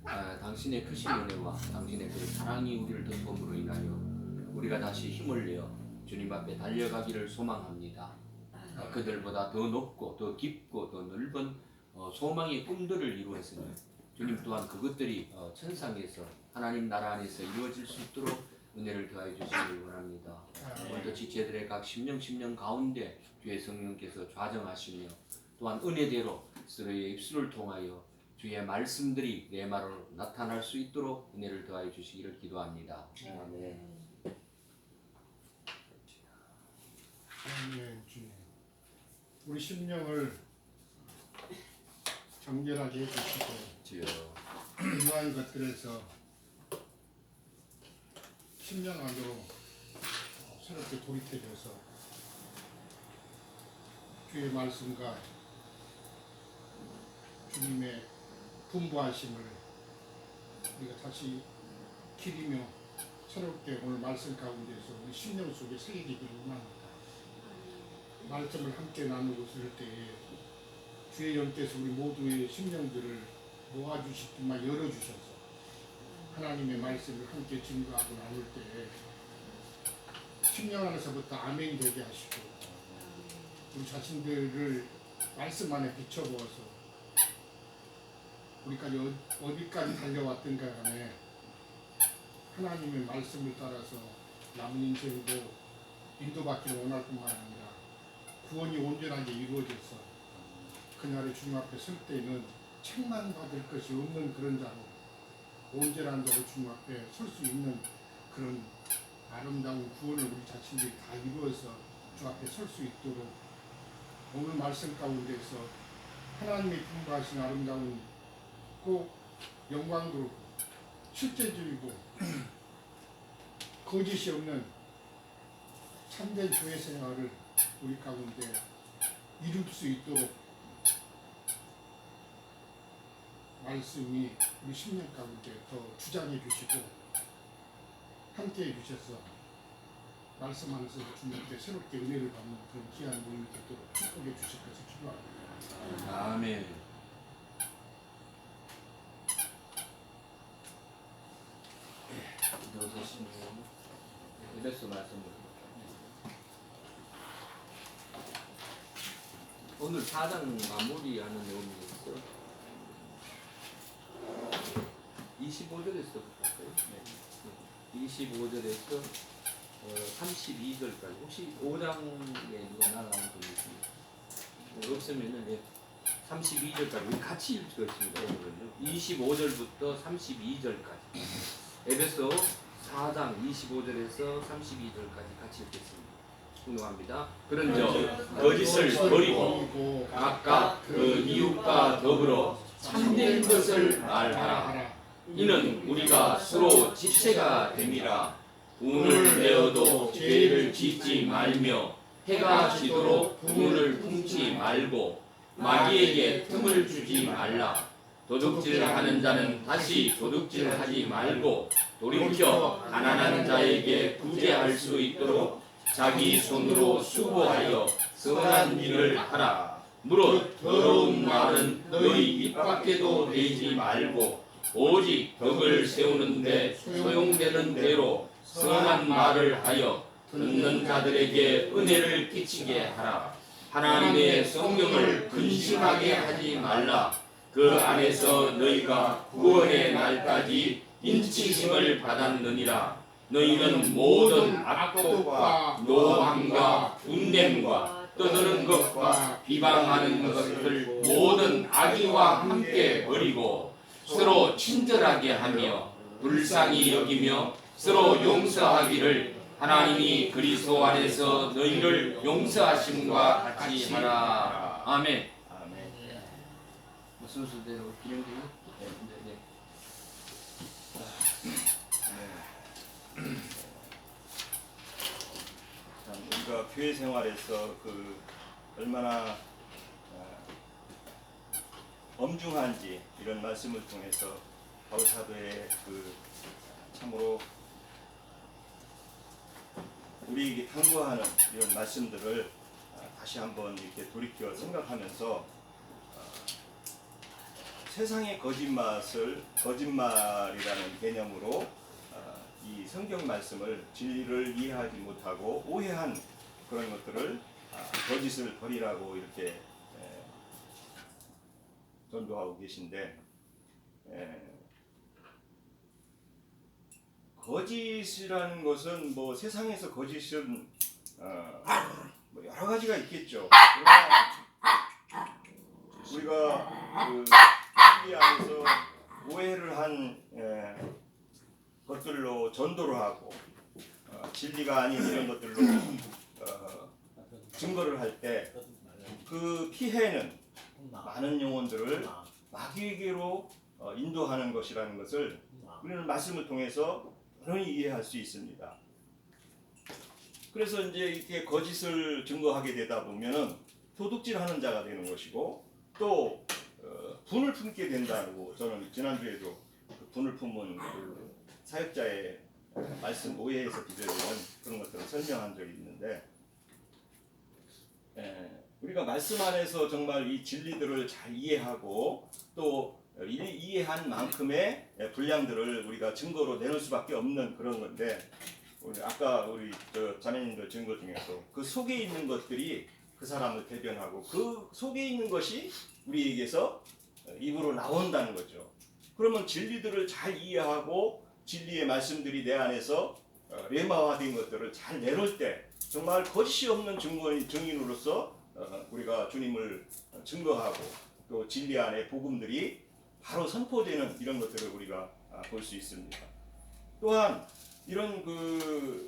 당신의 크신 은혜와 당신의 그 사랑이 우리를 덮음으로 인하여 우리가 다시 힘을 내어 주님 앞에 달려가기를 소망합니다. 그들보다 더 높고 더 깊고 더 넓은 소망의 꿈들을 이루었으니 주님 또한 그것들이 천상에서 하나님 나라 안에서 이루어질 수 있도록 은혜를 더하여 주시길 원합니다. 오늘도 지체들의 각 심령 가운데 주의 성령께서 좌정하시며 또한 은혜대로 서로의 입술을 통하여 주의 말씀들이 내 말로 나타날 수 있도록 은혜를 더하여 주시기를 기도합니다. 아멘. 아멘. 주님, 우리 심령을 정결하게 해주시고 주여 이러한 것들에서 심령 안으로 새롭게 돌이켜져서 주의 말씀과 주님의 분부하심을 우리가 다시 기리며 새롭게 오늘 말씀 가운데서 우리 심령 속에 새기기를 원합니다. 말씀을 함께 나누고 있을 때에 주의 영께서 우리 모두의 심령들을 모아주실 뿐만 열어주셔서 하나님의 말씀을 함께 증거하고 나눌 때에 심령 안에서부터 아멘이 되게 하시고 우리 자신들을 말씀 안에 비춰보아서 우리까지 어디까지 달려왔던가 간에 하나님의 말씀을 따라서 남은 인생도 인도받기를 원할 뿐만 아니라 구원이 온전하게 이루어져서 그날의 주님 앞에 설 때는 책망받을 것이 없는 그런 자로 온전한 자로 주님 앞에 설 수 있는 그런 아름다운 구원을 우리 자신들이 다 이루어서 주 앞에 설 수 있도록 오늘 말씀 가운데서 하나님의 분부하신 아름다운 꼭 영광도 실제적이고 거짓이 없는 참된 교회 생활을 우리 가운데 이룰 수 있도록 말씀이 우리 심령 가운데 더 주장해 주시고 함께 해 주셔서 말씀 안에서 주님께 새롭게 은혜를 받는 그런 귀한 모임이 되도록 축복해 주실 것을 기도합니다. 아멘. 기도하시면 에베소 말씀으로 오늘 4장 마무리하는 내용이 있어. 25절에서 볼까요? 네. 25절에서 32절까지 혹시 5장에 누가 나가는 분이 있습니다. 없으면은 32절까지 우리 같이 읽겠습니다. 오늘은요. 25절부터 32절까지 에베소 4장 25절에서 32절까지 같이 읽겠습니다. 공동합니다. 그런즉 거짓을 버리고 각각 그 이웃과 더불어 참된 것을 말하라. 이는 우리가 서로 지체가 됨이라. 운을 내어도 죄를 짓지 말며 해가 지도록 분을 품지 말고 마귀에게 틈을 주지 말라. 도둑질하는 자는 다시 도둑질하지 말고 돌이켜 가난한 자에게 구제할 수 있도록 자기 손으로 수고하여 선한 일을 하라. 무릇 더러운 말은 너희 입 밖에도 내지 말고 오직 덕을 세우는데 소용되는 대로 선한 말을 하여 듣는 자들에게 은혜를 끼치게 하라. 하나님의 성령을 근심하게 하지 말라. 그 안에서 너희가 구원의 날까지 인치심을 받았느니라. 너희는 모든 악독과 노함과 분냄과 떠드는 것과 비방하는 것을 모든 악의와 함께 버리고 서로 친절하게 하며 불쌍히 여기며 서로 용서하기를 하나님이 그리스도 안에서 너희를 용서하심과 같이 하라. 아멘. 순서대로 기념되요? 네. 우리가 교회 생활에서 얼마나 엄중한지 이런 말씀을 통해서 바울 사도의 참으로 우리에게 당부하는 이런 말씀들을 다시 한번 이렇게 돌이켜 생각하면서 세상의 거짓말이라는 개념으로 이 성경 말씀을 진리를 이해하지 못하고 오해한 그런 것들을 거짓을 버리라고 이렇게 전도하고 계신데, 거짓이라는 것은 뭐 세상에서 거짓은 뭐 여러 가지가 있겠죠. 그러나 우리가 그 진리 안에서 오해를 한 것들로 전도를 하고 진리가 아닌 이런 것들로 증거를 할 때 그 피해는 많은 영혼들을 마귀에게로 인도하는 것이라는 것을 우리는 말씀을 통해서 여러분이 이해할 수 있습니다. 그래서 이제 이렇게 거짓을 증거하게 되다 보면은 도둑질하는 자가 되는 것이고, 또 분을 품게 된다고, 저는 지난주에도 그 분을 품은 그 사역자의 말씀 오해에서 비춰지는 그런 것들을 설명한 적이 있는데, 우리가 말씀 안에서 정말 이 진리들을 잘 이해하고 또 이해한 만큼의 분량들을 우리가 증거로 내놓을 수밖에 없는 그런 건데, 아까 우리 자매님들 증거 중에서 그 속에 있는 것들이 그 사람을 대변하고 그 속에 있는 것이 우리에게서 입으로 나온다는 거죠. 그러면 진리들을 잘 이해하고 진리의 말씀들이 내 안에서 레마화된 것들을 잘 내놓을 때 정말 거짓이 없는 증인으로서 우리가 주님을 증거하고 또 진리 안에 복음들이 바로 선포되는 이런 것들을 우리가 볼 수 있습니다. 또한 이런 그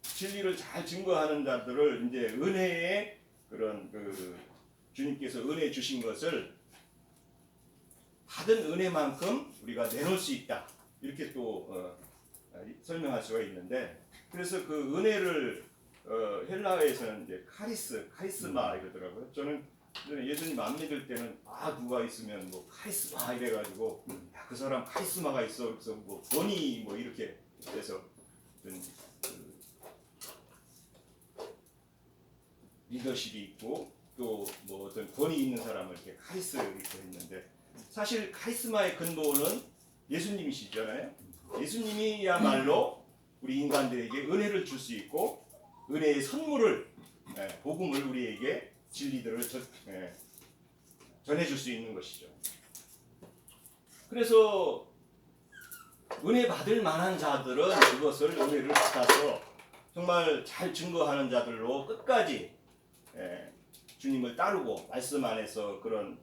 진리를 잘 증거하는 자들을 이제 은혜의 그런 그 주님께서 은혜 주신 것을 받은 은혜만큼 우리가 내놓을 수 있다, 이렇게 또 설명할 수가 있는데, 그래서 그 은혜를 헬라어에서는 이제 카리스마 이러더라고요. 저는 예수님 안 믿을 때는 누가 있으면 뭐 카리스마 이래가지고 그 사람 카리스마가 있어, 그래서 뭐 권위 뭐 이렇게 해서 리더십이 있고 또 뭐 어떤 권위 있는 사람을 이렇게 카리스 이렇게 했는데, 사실 카리스마의 근본은 예수님이시잖아요. 예수님이야말로 우리 인간들에게 은혜를 줄 수 있고 은혜의 선물을, 복음을 우리에게 진리들을 전해줄 수 있는 것이죠. 그래서 은혜 받을 만한 자들은 그것을 은혜를 받아서 정말 잘 증거하는 자들로 끝까지 주님을 따르고 말씀 안에서 그런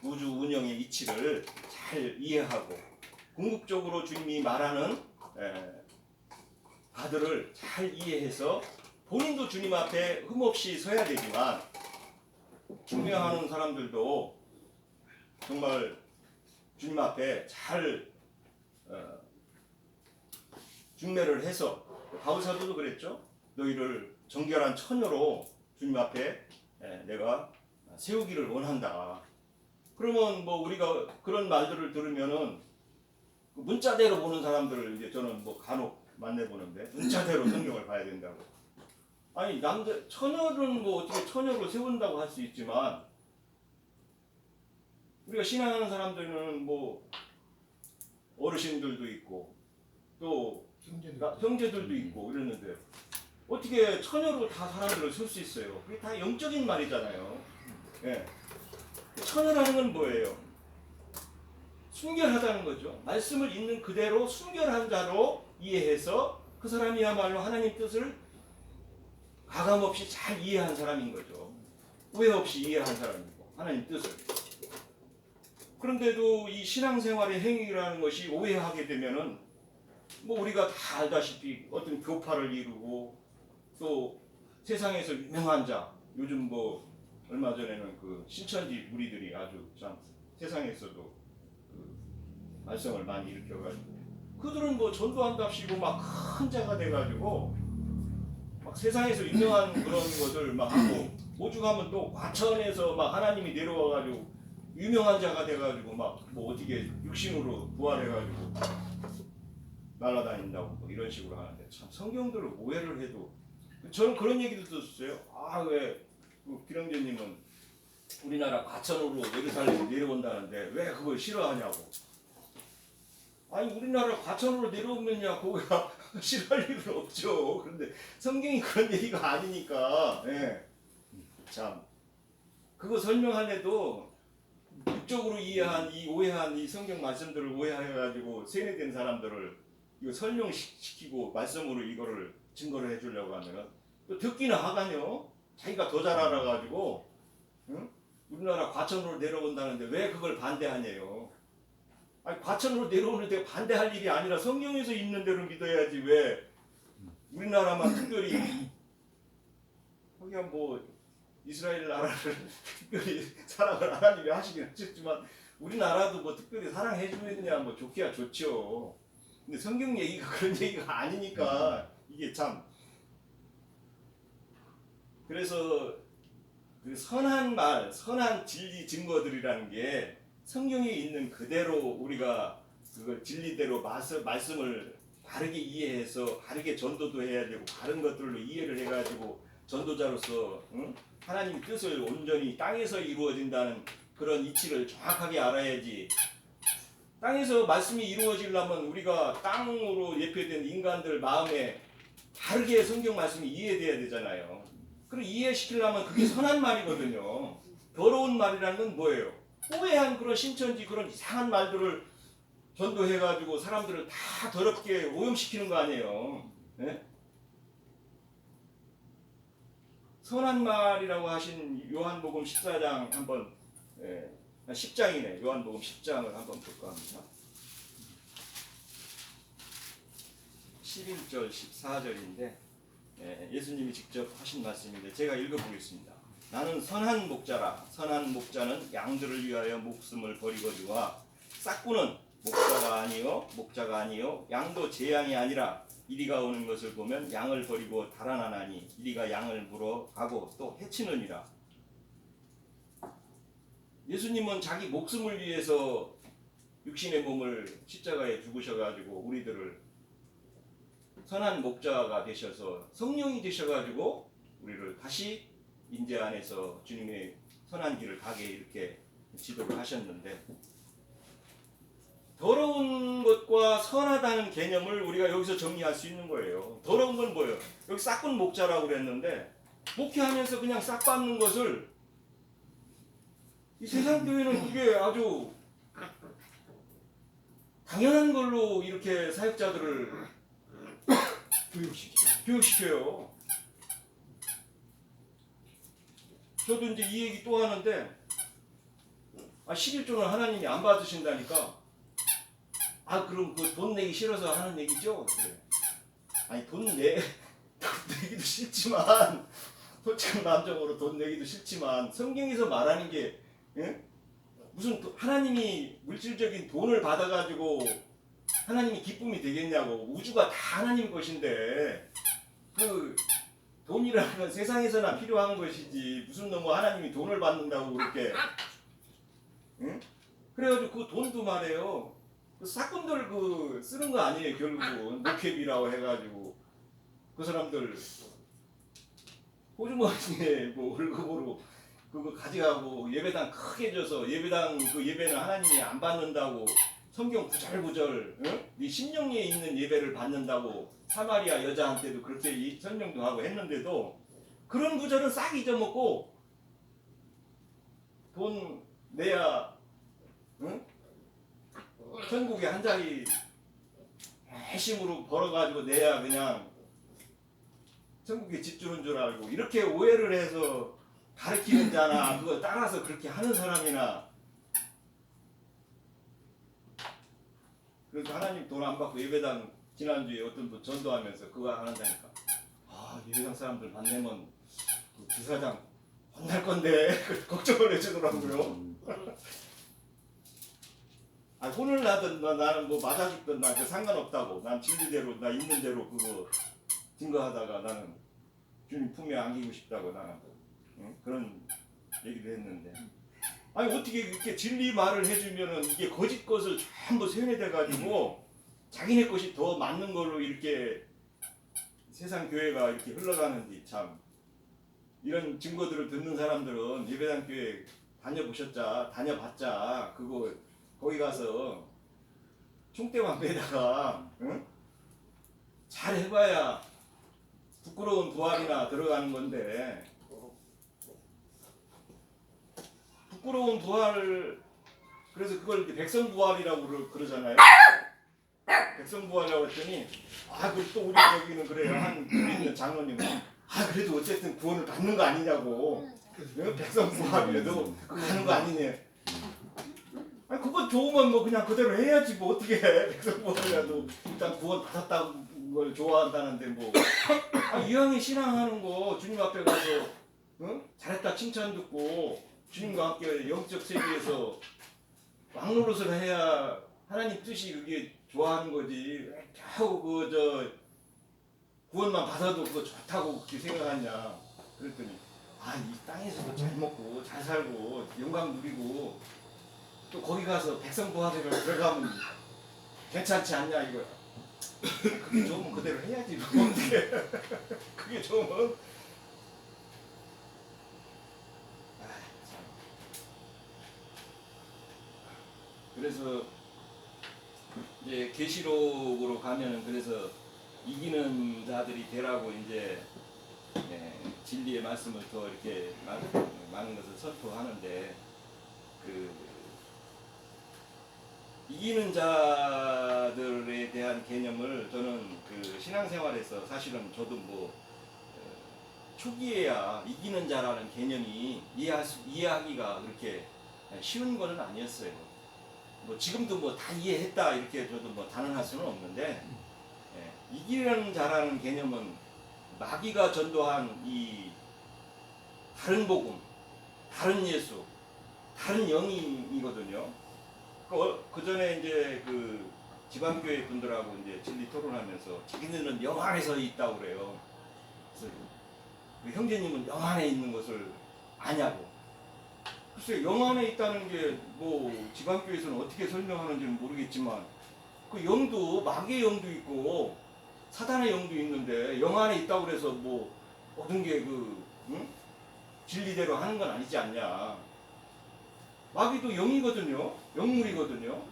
우주 운영의 이치를 잘 이해하고 궁극적으로 주님이 말하는 바들을 잘 이해해서 본인도 주님 앞에 흠없이 서야 되지만, 중매하는 사람들도 정말 주님 앞에 잘 중매를 해서, 바울 사도도 그랬죠. 너희를 정결한 처녀로 주님 앞에 내가 세우기를 원한다. 그러면 뭐 우리가 그런 말들을 들으면은 문자대로 보는 사람들을 이제 저는 뭐 간혹 만나보는데, 문자대로 성경을 봐야 된다고. 아니 처녀는 뭐 어떻게 처녀로 세운다고 할 수 있지만, 우리가 신앙하는 사람들은 뭐 어르신들도 있고 또 형제들도 있고 이러는데 어떻게 처녀로 다 사람들을 세울 수 있어요? 그게 다 영적인 말이잖아요. 처녀라는 건 뭐예요? 순결하다는 거죠. 말씀을 있는 그대로 순결한 자로 이해해서 그 사람이야말로 하나님 뜻을 가감없이 잘 이해한 사람인 거죠. 오해 없이 이해한 사람이고 하나님 뜻을. 그런데도 이 신앙생활의 행위라는 것이 오해하게 되면은 뭐 우리가 다 알다시피 어떤 교파를 이루고 또 세상에서 유명한 자, 요즘 뭐 얼마 전에는 그 신천지 무리들이 아주 참 세상에서도 그 말썽을 많이 일으켜가지고, 그들은 뭐 전도한답시고 막 큰 자가 돼가지고 막 세상에서 유명한 그런 것을 막 하고, 오죽하면 또 과천에서 막 하나님이 내려와가지고 유명한 자가 돼가지고 막 뭐 어떻게 육신으로 부활해가지고 날아다닌다고 뭐 이런 식으로 하는데, 참 성경들을 오해를 해도, 저는 그런 얘기도 들었어요. 왜 기령제님은 우리나라 과천으로 예루살렘에 내려온다는데 왜 그걸 싫어하냐고. 아니 우리나라 과천으로 내려오면야 거기가 싫어할 일은 없죠. 그런데 성경이 그런 얘기가 아니니까. 예. 참 그거 설명하려도 육적으로 이해한 이 오해한 이 성경 말씀들을 오해해가지고 세뇌된 사람들을 이거 설명시키고 말씀으로 이거를 증거를 해주려고 하면은 또 듣기는 하가요. 자기가 더 잘 알아가지고 응? 우리나라 과천으로 내려온다는데 왜 그걸 반대하냐요. 아니 과천으로 내려오는데 반대할 일이 아니라 성경에서 있는 대로 믿어야지 왜 우리나라만 특별히 거기야 뭐 이스라엘 나라를 특별히 사랑을 하나님이 하시긴 하셨지만 우리나라도 뭐 특별히 사랑해주느냐 뭐 좋기야 좋죠. 근데 성경 얘기가 그런 얘기가 아니니까 이게 참 그래서 그 선한 말, 선한 진리 증거들이라는 게 성경에 있는 그대로 우리가 그걸 진리대로 말씀을 바르게 이해해서 바르게 전도도 해야 되고 바른 것들로 이해를 해가지고 전도자로서 응? 하나님의 뜻을 온전히 땅에서 이루어진다는 그런 이치를 정확하게 알아야지. 땅에서 말씀이 이루어지려면 우리가 땅으로 예표된 인간들 마음에 바르게 성경 말씀이 이해돼야 되잖아요. 그럼 이해시키려면 그게 선한 말이거든요. 더러운 말이라는 건 뭐예요? 오해한 그런 신천지 그런 이상한 말들을 전도해가지고 사람들을 다 더럽게 오염시키는 거 아니에요. 네? 선한 말이라고 하신 요한복음 14장 한번 10장이네. 요한복음 10장을 한번 볼까 합니다. 11절 14절인데 예수님이 직접 하신 말씀인데 제가 읽어보겠습니다. 나는 선한 목자라. 선한 목자는 양들을 위하여 목숨을 버리거니와 싹구는 목자가 아니요 양도 제 양이 아니라 이리가 오는 것을 보면 양을 버리고 달아나나니 이리가 양을 물어가고 또 해치느니라. 예수님은 자기 목숨을 위해서 육신의 몸을 십자가에 죽으셔가지고 우리들을 선한 목자가 되셔서 성령이 되셔가지고 우리를 다시 인재 안에서 주님의 선한 길을 가게 이렇게 지도를 하셨는데 더러운 것과 선하다는 개념을 우리가 여기서 정리할 수 있는 거예요. 더러운 건 뭐예요? 여기 싹군 목자라고 그랬는데 목회하면서 그냥 싹 밟는 것을 이 세상 교회는 그게 아주 당연한 걸로 이렇게 사역자들을 교육시켜요. 저도 이제 이 얘기 또 하는데 11조는 하나님이 안 받으신다니까 그럼 그 돈 내기 싫어서 하는 얘기죠? 그래. 아니 돈 내기도 싫지만 솔직한 마음적으로 돈 내기도 싫지만 성경에서 말하는 게 무슨 하나님이 물질적인 돈을 받아가지고 하나님이 기쁨이 되겠냐고. 우주가 다 하나님 것인데 그 돈이라는 건 세상에서나 필요한 것이지 무슨 뭐 하나님이 돈을 받는다고 그렇게 그래가지고 그 돈도 말해요. 그 사건들 그 쓰는 거 아니에요. 결국은 목회비라고 해가지고 그 사람들 호주머니에 뭐 월급으로 그거 가져가고 예배당 크게 줘서 예배당 그 예배는 하나님이 안 받는다고 성경 구절구절 네 심령에 있는 예배를 받는다고 사마리아 여자한테도 그렇게 설명도 하고 했는데도 그런 구절은 싹 잊어먹고 돈 내야 천국에 한 자리 핵심으로 벌어가지고 내야 그냥 천국에 집 주는 줄 알고 이렇게 오해를 해서 가르치는 자나 그거 따라서 그렇게 하는 사람이나 그래서 하나님 돈 안 받고 예배당 지난주에 어떤 분 전도하면서 그거 한다니까 예배당 사람들 만나면 그 부사장 혼날 건데 걱정을 해주더라고요. 혼을 나든 나는 뭐 맞아 죽든 나 상관없다고. 난 진리대로 나 있는 대로 그거 증거하다가 나는 주님 품에 안기고 싶다고 나는 그런 얘기도 했는데 어떻게 이렇게 진리 말을 해주면은 이게 거짓 것을 전부 세뇌돼가지고 자기네 것이 더 맞는 걸로 이렇게 세상 교회가 이렇게 흘러가는지 참 이런 증거들을 듣는 사람들은 예배당 교회 다녀봤자 그거 거기 가서 총대만 매다가 응? 잘 해봐야 부끄러운 부활이나 들어가는 건데 부끄러운 부활 그래서 그걸 이렇게 백성부활이라고 그러잖아요. 백성부활이라고 했더니 그리고 또 우리 여기는 그래요. 한 있는 장로님은 그래도 어쨌든 구원을 받는 거 아니냐고. 백성부활이라도 가는 거 아니냐. 그거 좋으면 뭐 그냥 그대로 해야지 뭐 어떻게 해. 백성부활이라도 일단 구원 받았다는 걸 좋아한다는데 뭐 이왕에 신앙하는 거 주님 앞에 가서 잘했다 칭찬 듣고 주님과 함께 영적 세계에서 왕노릇을 해야 하나님 뜻이 그게 좋아하는 거지. 겨우 구원만 받아도 그거 좋다고 그렇게 생각하냐. 그랬더니 이 땅에서도 잘 먹고 잘 살고 영광 누리고 또 거기 가서 백성부활을 들어가면 괜찮지 않냐 이거야. 그게 좋으면 그대로 해야지. 어떻게 그게 좋으면 그래서 이제 계시록으로 가면은 그래서 이기는 자들이 되라고 이제 진리의 말씀을 더 이렇게 많은 것을 선포하는데 그 이기는 자들에 대한 개념을 저는 그 신앙생활에서 사실은 저도 뭐 초기에야 이기는 자라는 개념이 이해하기가 그렇게 쉬운 것은 아니었어요. 뭐 지금도 뭐 다 이해했다 이렇게 저도 뭐 단언할 수는 없는데 이기는 자라는 개념은 마귀가 전도한 이 다른 복음, 다른 예수, 다른 영이거든요. 그 전에 이제 그 지방교회 분들하고 이제 진리 토론하면서 자기들은 영 안에서 있다고 그래요. 그래서 그 형제님은 영 안에 있는 것을 아냐고. 글쎄 영 안에 있다는 게 뭐 지방교회에서는 어떻게 설명하는지는 모르겠지만 그 영도 마귀의 영도 있고 사단의 영도 있는데 영 안에 있다고 그래서 뭐 모든 게 진리대로 하는 건 아니지 않냐. 마귀도 영이거든요. 영물이거든요.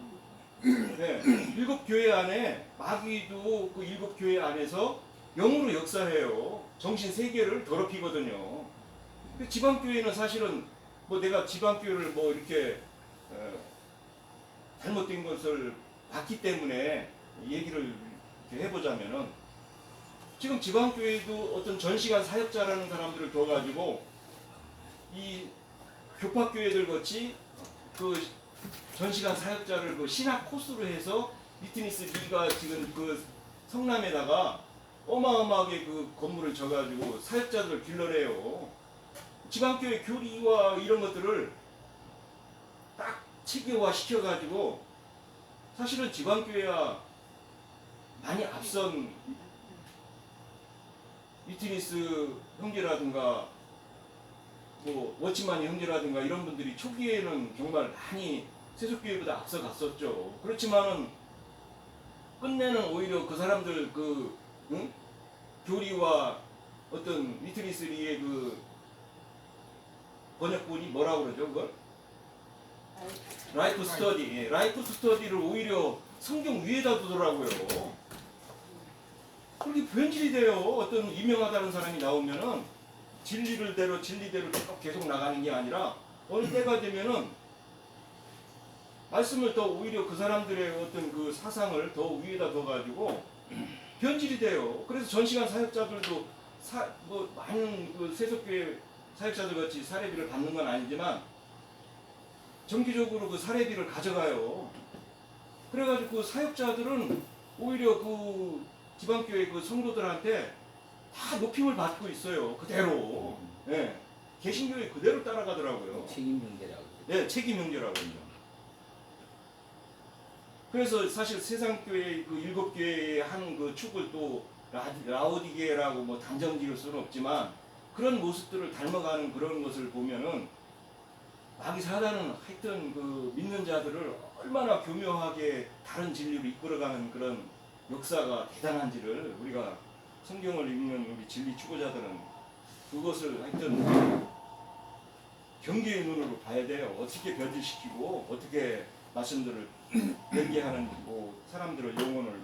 네. 7교회 안에 마귀도 그 7교회 안에서 영으로 역사해요. 정신 세계를 더럽히거든요. 지방교회는 사실은 뭐 내가 지방교회를 뭐 이렇게 잘못된 것을 봤기 때문에 얘기를 이렇게 해보자면은 지금 지방교회도 어떤 전시관 사역자라는 사람들을 둬가지고 이 교파교회들 같이 그 전시관 사역자를 그 신학 코스로 해서 리트니스 리가 지금 그 성남에다가 어마어마하게 그 건물을 져가지고 사역자들을 길러내요. 지방교회 교리와 이런 것들을 딱 체계화 시켜가지고 사실은 지방교회와 많이 앞선 리트니스 형제라든가 뭐 워치마니 형제라든가 이런 분들이 초기에는 정말 많이 세속교회보다 앞서갔었죠. 그렇지만은 끝내는 오히려 그 사람들 그 교리와 어떤 리트니스리의 그 번역본이 뭐라고 그러죠 그걸? 라이프 스터디. 라이프 스터디를 오히려 성경 위에다 두더라고요. 그렇게 변질이 돼요. 어떤 유명하다는 사람이 나오면은 진리대로 쭉 계속 나가는 게 아니라 어느 때가 되면은 말씀을 더 오히려 그 사람들의 어떤 그 사상을 더 위에다 둬가지고 변질이 돼요. 그래서 전시관 사역자들도 뭐 많은 그 세속교회 사역자들 같이 사례비를 받는 건 아니지만 정기적으로 그 사례비를 가져가요. 그래가지고 그 사역자들은 오히려 그 지방교회 그 성도들한테 다 높임을 받고 있어요. 그대로. 네. 개신교회 그대로 따라가더라고요. 책임 형제라고. 네, 책임 형제라고 하죠. 그래서 사실 세상교회 그 7교회의 한 그 축을 또 라오디게라고 뭐 단정 지을 수는 없지만 그런 모습들을 닮아가는 그런 것을 보면은 마귀 사단은 하여튼 그 믿는 자들을 얼마나 교묘하게 다른 진리로 이끌어가는 그런 역사가 대단한지를 우리가 성경을 읽는 우리 진리 추구자들은 그것을 하여튼 경계의 눈으로 봐야 돼요. 어떻게 변질시키고 어떻게 말씀들을 변개하는 뭐 사람들의 영혼을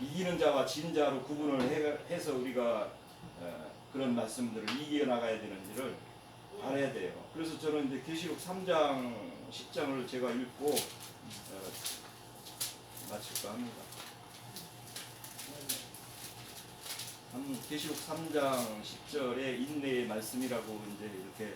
이기는 자와 진 자로 구분을 해서 우리가 그런 말씀들을 이겨나가야 되는지를 알아야 돼요. 그래서 저는 이제 계시록 3장 10장을 제가 읽고 마칠까 합니다. 계시록 3장 10절에 인내의 말씀이라고 이제 이렇게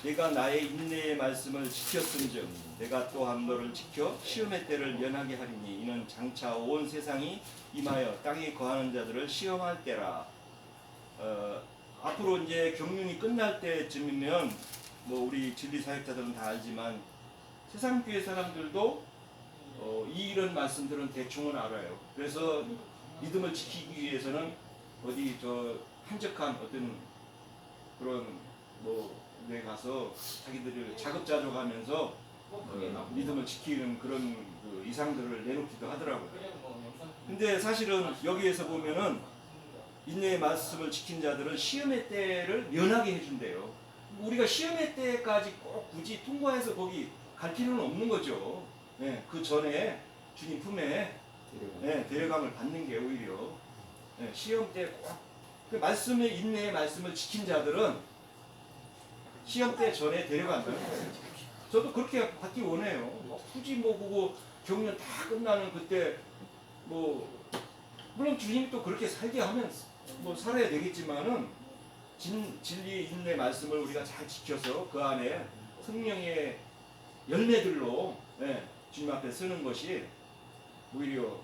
내가 나의 인내의 말씀을 지켰은즉 내가 또한 너를 지켜 시험의 때를 면하게 하리니 이는 장차 온 세상이 임하여 땅에 거하는 자들을 시험할 때라. 앞으로 이제 경륜이 끝날 때쯤이면 뭐 우리 진리 사역자들은 다 알지만 세상 교회 사람들도 이런 말씀들은 대충은 알아요. 그래서 믿음을 지키기 위해서는 어디 저 한적한 어떤 그런 데 가서 자기들을 자급자족하면서 믿음을 지키는 그런 그 이상들을 내놓기도 하더라고요. 근데 사실은 여기에서 보면은 인내의 말씀을 지킨 자들은 시험의 때를 면하게 해준대요. 우리가 시험의 때까지 꼭 굳이 통과해서 거기 갈 필요는 없는 거죠. 네, 그 전에 주님 품에 데려감을 받는 게 오히려 시험 때 꼭 그 말씀의 인내의 말씀을 지킨 자들은 시험 때 전에 데려간다는 거예요. 저도 그렇게 받기 원해요. 굳이 그거 경륜 다 끝나는 그때 물론 주님이 또 그렇게 살게 하면 살아야 되겠지만은 진리의 인내 말씀을 우리가 잘 지켜서 그 안에 성령의 열매들로 주님 앞에 쓰는 것이 오히려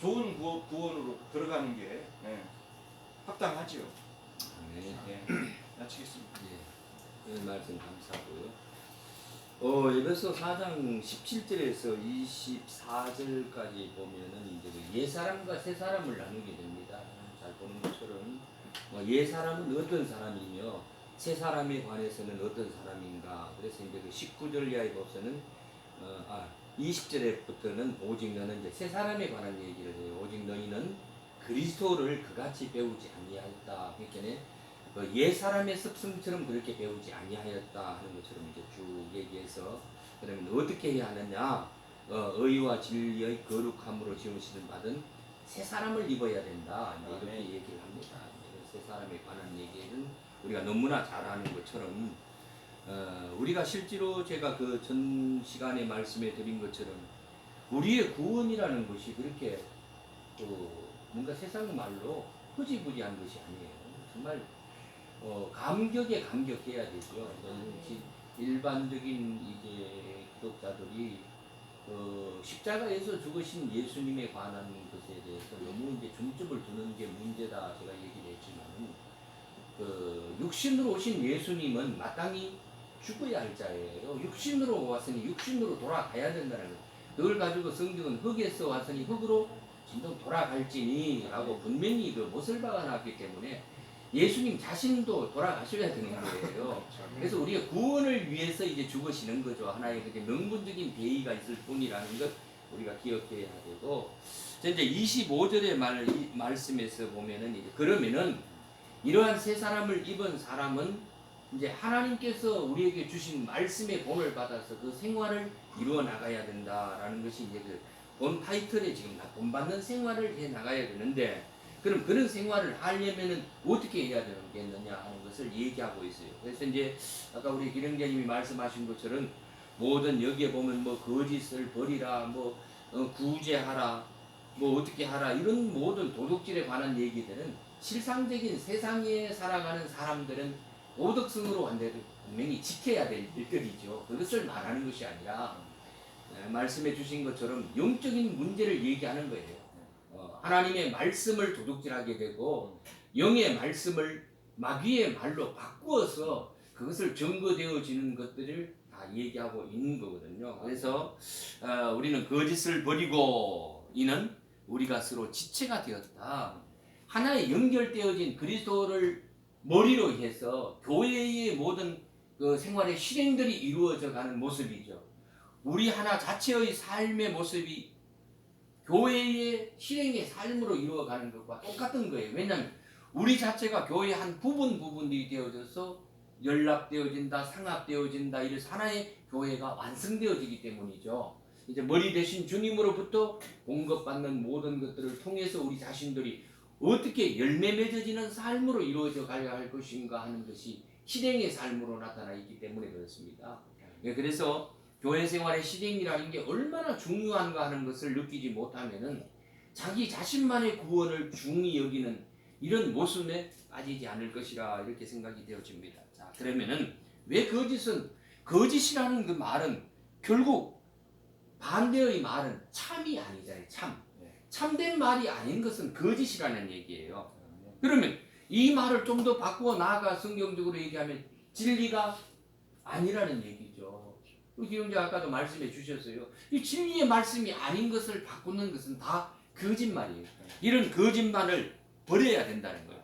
좋은 구원으로 들어가는 게 합당하지요. 네. 마치겠습니다. 그 말씀 감사하고요. 에베소 4장 17절에서 24절까지 보면은 이제 그 옛사람과 새사람을 나누게 됩니다. 잘 보는 것처럼 옛사람은 어떤 사람이며 새사람에 관해서는 어떤 사람인가. 그래서 이제 그 19절 이하에 보서는 20절에부터는 오직 너는 이제 새사람에 관한 얘기를 해요. 오직 너희는 그리스도를 그같이 배우지 아니하였다. 그러니까 그 옛사람의 습성처럼 그렇게 배우지 아니하였다 하는 것처럼 이제 쭉 얘기해서 그러면 어떻게 해야 하느냐? 의와 진리의 거룩함으로 지으시는 받은 새 사람을 입어야 된다. 이렇게 얘기를 합니다. 새 사람에 관한 얘기는 우리가 너무나 잘 아는 것처럼 우리가 실제로 제가 그 전 시간에 말씀해 드린 것처럼 우리의 구원이라는 것이 그렇게 뭔가 세상 말로 흐지부지한 것이 아니에요. 정말 감격에 감격해야 되죠. 일반적인 이제 기독자들이 십자가에서 죽으신 예수님에 관한 것에 대해서 너무 이제 중점을 두는 게 문제다 제가 얘기를 했지만 육신으로 오신 예수님은 마땅히 죽어야 할 자예요. 육신으로 왔으니 육신으로 돌아가야 된다는 거예요. 그걸 가지고 성경은 흙에서 왔으니 흙으로 진정 돌아갈지니 라고 분명히 그 못을 박아놨기 때문에 예수님 자신도 돌아가셔야 되는 거예요. 그래서 우리가 구원을 위해서 이제 죽으시는 거죠. 하나의 그게 명분적인 대의가 있을 뿐이라는 것 우리가 기억해야 되고, 이제 25절의 말씀에서 보면은 이제 그러면은 이러한 새 사람을 입은 사람은 이제 하나님께서 우리에게 주신 말씀의 본을 받아서 그 생활을 이루어 나가야 된다라는 것이 이제 그 본 타이틀에 지금 본받는 생활을 해 나가야 되는데, 그럼 그런 생활을 하려면은 어떻게 해야 되겠느냐 하는 것을 얘기하고 있어요. 그래서 이제 아까 우리 기령자님이 말씀하신 것처럼 모든 여기에 보면 거짓을 버리라, 구제하라, 어떻게 하라, 이런 모든 도덕질에 관한 얘기들은 실상적인 세상에 살아가는 사람들은 도덕성으로 완전히 분명히 지켜야 될 일들이죠. 그것을 말하는 것이 아니라 말씀해 주신 것처럼 영적인 문제를 얘기하는 거예요. 하나님의 말씀을 도둑질하게 되고 영의 말씀을 마귀의 말로 바꾸어서 그것을 증거되어지는 것들을 다 얘기하고 있는 거거든요. 그래서 우리는 거짓을 버리고 이는 우리가 서로 지체가 되었다. 하나의 연결되어진 그리스도를 머리로 해서 교회의 모든 그 생활의 실행들이 이루어져 가는 모습이죠. 우리 하나 자체의 삶의 모습이 교회의 실행의 삶으로 이루어가는 것과 똑같은 거예요. 왜냐하면 우리 자체가 교회의 한 부분이 되어져서 연락되어진다, 상합되어진다, 이래서 하나의 교회가 완성되어지기 때문이죠. 이제 머리 대신 주님으로부터 공급받는 모든 것들을 통해서 우리 자신들이 어떻게 열매 맺어지는 삶으로 이루어져 가야 할 것인가 하는 것이 실행의 삶으로 나타나 있기 때문에 그렇습니다. 예, 그래서 교회 생활의 실행이라는 게 얼마나 중요한가 하는 것을 느끼지 못하면은 자기 자신만의 구원을 중히 여기는 이런 모습에 빠지지 않을 것이라 이렇게 생각이 되어집니다. 자, 그러면은 왜 거짓이라는 그 말은 결국 반대의 말은 참이 아니잖아요. 참된 말이 아닌 것은 거짓이라는 얘기예요. 그러면 이 말을 좀 더 바꾸어 나아가 성경적으로 얘기하면 진리가 아니라는 얘기죠. 기용자 아까도 말씀해 주셨어요. 이 진리의 말씀이 아닌 것을 바꾸는 것은 다 거짓말이에요. 이런 거짓말을 버려야 된다는 거예요.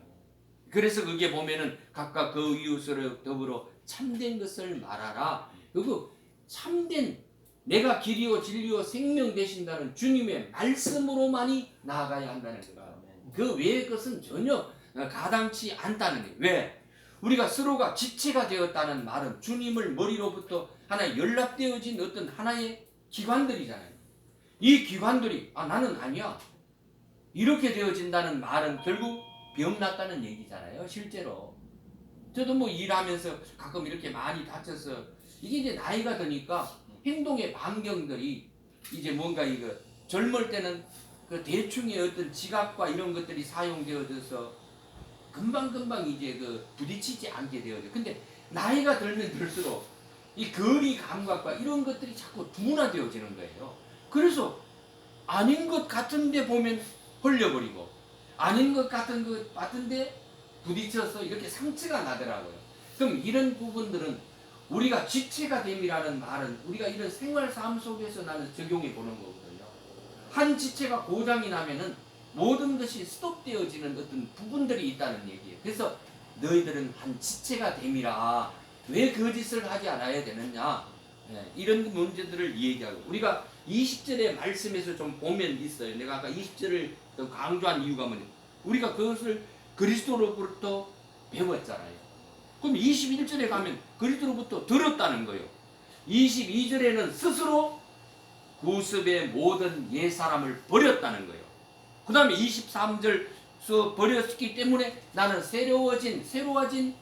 그래서 그게 보면은 각각 그 이웃으로 더불어 참된 것을 말하라. 그리고 참된 내가 길이요 진리요 생명 되신다는 주님의 말씀으로만이 나아가야 한다는 거예요. 그 외의 것은 전혀 가당치 않다는 거예요. 왜? 우리가 서로가 지체가 되었다는 말은 주님을 머리로부터 하나 연락되어진 어떤 하나의 기관들이잖아요. 이 기관들이 나는 아니야 이렇게 되어진다는 말은 결국 병났다는 얘기잖아요. 실제로 저도 뭐 일하면서 가끔 이렇게 많이 다쳐서 이게 이제 나이가 드니까 행동의 반경들이 이제 뭔가 이거 젊을 때는 그 대충의 어떤 지갑과 이런 것들이 사용되어져서 금방금방 이제 그 부딪히지 않게 되어져. 근데 나이가 들면 들수록 이 거리 감각과 이런 것들이 자꾸 둔화되어지는 거예요. 그래서 아닌 것 같은데 보면 헐려버리고 아닌 것 같은데 부딪혀서 이렇게 상처가 나더라고요. 그럼 이런 부분들은 우리가 지체가 됨이라는 말은 우리가 이런 생활 삶 속에서 나는 적용해 보는 거거든요. 한 지체가 고장이 나면은 모든 것이 스톱되어지는 어떤 부분들이 있다는 얘기예요. 그래서 너희들은 한 지체가 됨이라 왜 거짓을 하지 않아야 되느냐, 이런 문제들을 얘기하고 우리가 20절의 말씀에서 좀 보면 있어요. 내가 아까 20절을 더 강조한 이유가 뭐냐, 우리가 그것을 그리스도로부터 배웠잖아요. 그럼 21절에 가면 그리스도로부터 들었다는 거예요. 22절에는 스스로 구습의 모든 옛사람을 버렸다는 거예요. 그 다음에 23절 버렸기 때문에 나는 새로워진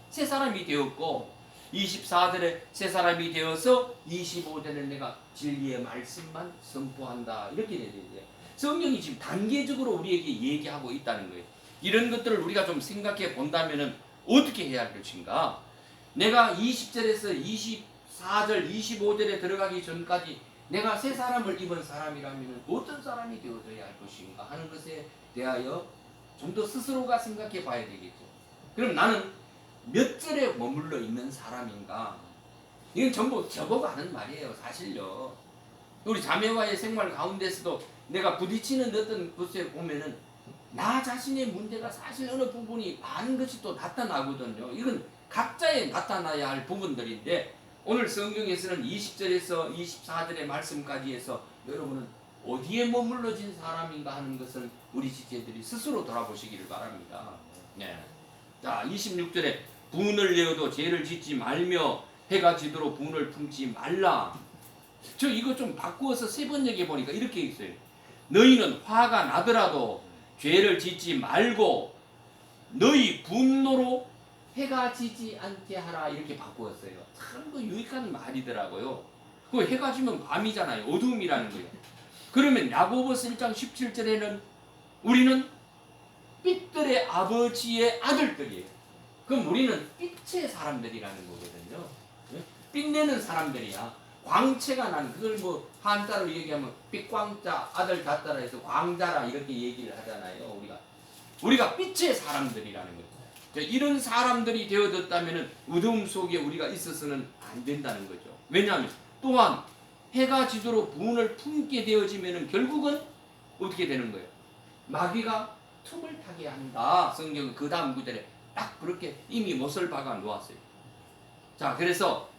새 사람이 되었고, 24절에 새 사람이 되어서 25절에 내가 진리의 말씀만 선포한다, 이렇게 되는데 성경이 지금 단계적으로 우리에게 얘기하고 있다는 거예요. 이런 것들을 우리가 좀 생각해 본다면은 어떻게 해야 할 것인가? 내가 20절에서 24절, 25절에 들어가기 전까지 내가 새 사람을 입은 사람이라면 어떤 사람이 되어져야 할 것인가 하는 것에 대하여 좀 더 스스로가 생각해 봐야 되겠죠. 그럼 나는 몇 절에 머물러 있는 사람인가? 이건 전부 저보고 하는 말이에요, 사실요. 우리 자매와의 생활 가운데서도 내가 부딪히는 어떤 곳에 보면은 나 자신의 문제가 사실 어느 부분이 많은 것이 또 나타나거든요. 이건 각자에 나타나야 할 부분들인데, 오늘 성경에서는 20절에서 24절의 말씀까지 해서 여러분은 어디에 머물러진 사람인가 하는 것을 우리 지체들이 스스로 돌아보시기를 바랍니다. 네. 자, 26절에 분을 내어도 죄를 짓지 말며 해가 지도록 분을 품지 말라. 저 이거 좀 바꾸어서 세 번 얘기해 보니까 이렇게 있어요. 너희는 화가 나더라도 죄를 짓지 말고 너희 분노로 해가 지지 않게 하라, 이렇게 바꾸었어요. 참 그 유익한 말이더라고요. 그 해가 지면 밤이잖아요. 어두움이라는 거예요. 그러면 야고보서 1장 17절에는 우리는 빛들의 아버지의 아들들이에요. 그럼 우리는 빛의 사람들이라는 거거든요. 빛내는 사람들이야. 광채가 나는, 그걸 뭐 한자로 얘기하면 빛광자 아들 같다라 해서 광자라 이렇게 얘기를 하잖아요. 우리가 빛의 사람들이라는 거죠. 이런 사람들이 되어졌다면 어두움 속에 우리가 있어서는 안 된다는 거죠. 왜냐하면 또한 해가 지도록 분을 품게 되어지면 결국은 어떻게 되는 거예요? 마귀가 틈을 타게 한다. 성경은 그 다음 구절에 딱 그렇게 이미 못을 박아 놓았어요. 자, 그래서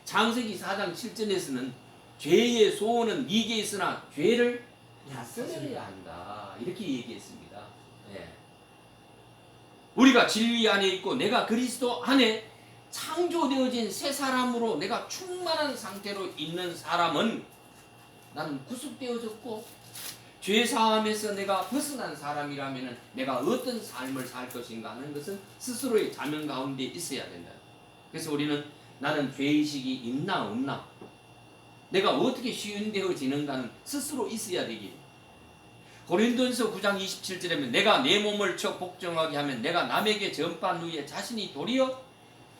창세기 4장 7절에서는 죄의 소원은 네게 있으나 죄를 다스려야 한다, 이렇게 얘기했습니다. 예. 우리가 진리 안에 있고 내가 그리스도 안에 창조되어진 새 사람으로 내가 충만한 상태로 있는 사람은 나는 구속되어졌고 죄사함에서 내가 벗어난 사람이라면 내가 어떤 삶을 살 것인가 하는 것은 스스로의 자명 가운데 있어야 된다. 그래서 우리는 나는 죄의식이 있나 없나 내가 어떻게 시인되어지는가는 스스로 있어야 되기. 고린도전서 9장 27절에 보면 내가 내 몸을 쳐 복종하게 하면 내가 남에게 전파한 후에 자신이 도리어